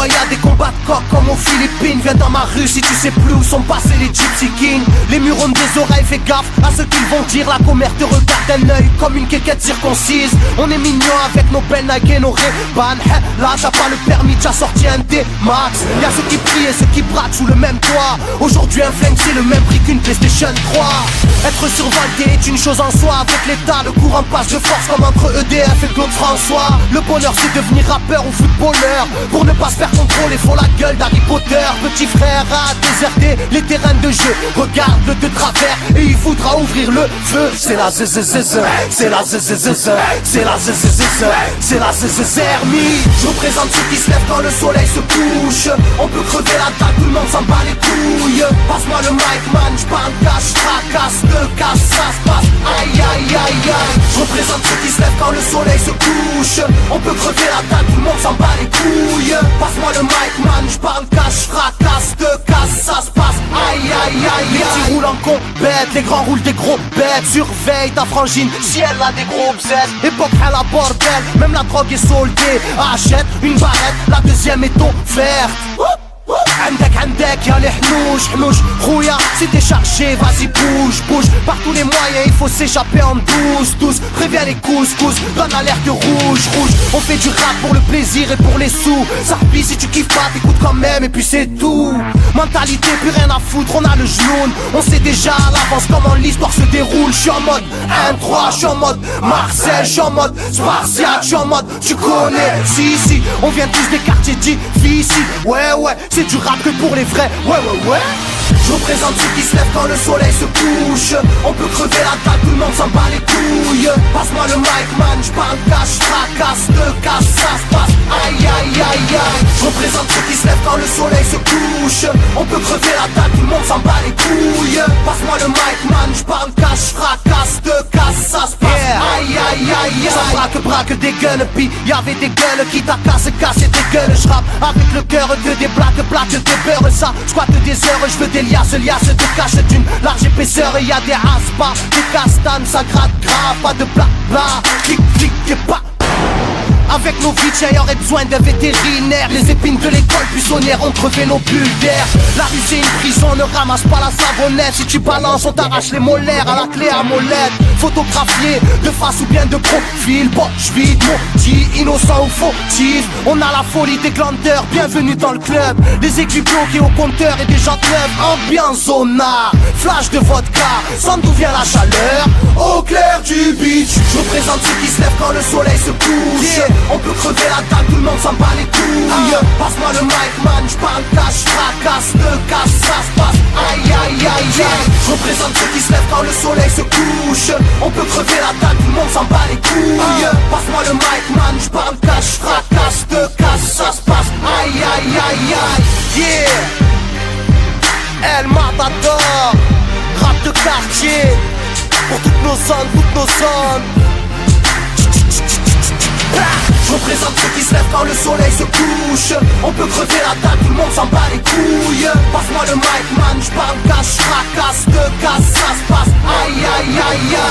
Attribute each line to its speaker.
Speaker 1: Ouais, y'a des combats de coq comme aux Philippines. Viens dans ma rue si tu sais plus où sont passés les Gypsy Kings. Les murs ont des oreilles, fais gaffe à ce qu'ils vont dire. La commère te regarde d'un œil comme une quéquette circoncise. On est mignon avec nos belles Nike et nos Ray-Ban. Là t'as pas le permis, t'as sorti un D-Max. Y'a ceux qui prient et ceux qui braquent sous le même toit. Aujourd'hui un flingue c'est le même prix qu'une PlayStation 3. Être survolté est une chose en soi. Avec l'état le courant passe de force comme entre EDF et Claude François. Le bonheur c'est devenir rappeur ou footballeur. Pour ne pas se faire contrôler faut la gueule d'Harry Potter. Petit frère a déserté les terrains de jeu. Regarde-le de travers et il voudra ouvrir le feu. C'est la zzzz, c'est la zzzz, c'est la zzzz, c'est la zzzermie. Je représente ceux qui se lèvent quand le soleil se couche. On peut crever la dalle, tout le monde s'en bat les couilles. Passe-moi le mic man, j'parle cash, fracasse, te casse, ça se passe. Aïe aïe aïe aïe. Je représente ceux qui se lèvent quand le soleil se couche. On peut crever la dalle, tout le monde s'en bat les couilles. Passe-moi le mic man, j'parle cash, fracasse, te casse, ça se passe. Aïe aïe aïe. Les petits roulent en compète, les grands roulent des gros bêtes. Surveille ta frangine, si elle a des gros bzètes. Époque à la bordel, même la drogue est soldée. Achète une barrette, la deuxième est offerte. عندك يا الحنوش حنوش خويا si t'es chargé vas-y bouge par tous les moyens il faut s'échapper en douce préviens les couscous donne l'alerte rouge on fait du rap pour le plaisir et pour les sous ça replie si tu kiffes pas t'écoutes quand même et puis c'est tout mentalité plus rien à foutre on a le genou on sait déjà à l'avance comment l'histoire se déroule je suis en mode 1-3 je suis en mode Marseille je suis en mode Spartiate je suis en mode tu connais si on vient tous des quartiers difficiles ouais c'est du rap que pour les vrais, ouais. Je représente ceux qui se lèvent quand le soleil se couche. On peut crever la table, tout le monde s'en bat les couilles. Passe-moi le mic man, j'parle cash, fracasse, te casse, ça se passe. Aïe aïe aïe aïe. Je représente ceux qui se lèvent quand le soleil se couche. On peut crever la table, tout le monde s'en bat les couilles. Passe-moi le mic man, j'parle cash, fracasse, te casse, ça se passe. Aïe aïe aïe aïe. Ça braque des gueules, puis y'avait des gueules qui t'a cassé tes gueules. J'rappe avec le cœur que des plaques des beurres. Ça squatte des heures, je veux des liasses te cache d'une large épaisseur. Et y'a des aspas, des castanes, ça gratte grave. Pas de blabla, clic et pas. Avec nos vies, y'aurait besoin d'un vétérinaire. Les épines de l'école buissonnière ont crevé nos bulles d'air. La rue c'est une prison, ne ramasse pas la savonnette. Si tu balances, on t'arrache les molaires à la clé à molette. Photographié de face ou bien de profil. Poche vide, maudit, innocent ou fautif. On a la folie des glandeurs, bienvenue dans le club. Les aiguilles bloquées au compteur et des jantes neuves. Ambiance zona, flash de vodka. Sans d'où vient la chaleur, au clair du beach. Je représente ceux qui se lèvent quand le soleil se couche. On peut crever la dalle, tout le monde s'en bat les couilles. Passe-moi le mic man, j'parle cash, fracasse, te casse, ça se passe. Aïe aïe aïe aïe. Je représente ceux qui se lèvent quand le soleil se couche. On peut crever la dalle, tout le monde s'en bat les couilles. Passe-moi le mic man, j'parle cash, fracasse, te casse, ça se passe. Aïe aïe aïe aïe. Yeah. El Matador, rap de quartier. Pour toutes nos zones. Je représente ceux qui se lèvent quand le soleil se couche. On peut crever la dalle, tout le monde s'en bat les couilles. Passe-moi le mic man, j'parle cash, fracasse, te casse, ça se passe. Aïe aïe aïe aïe.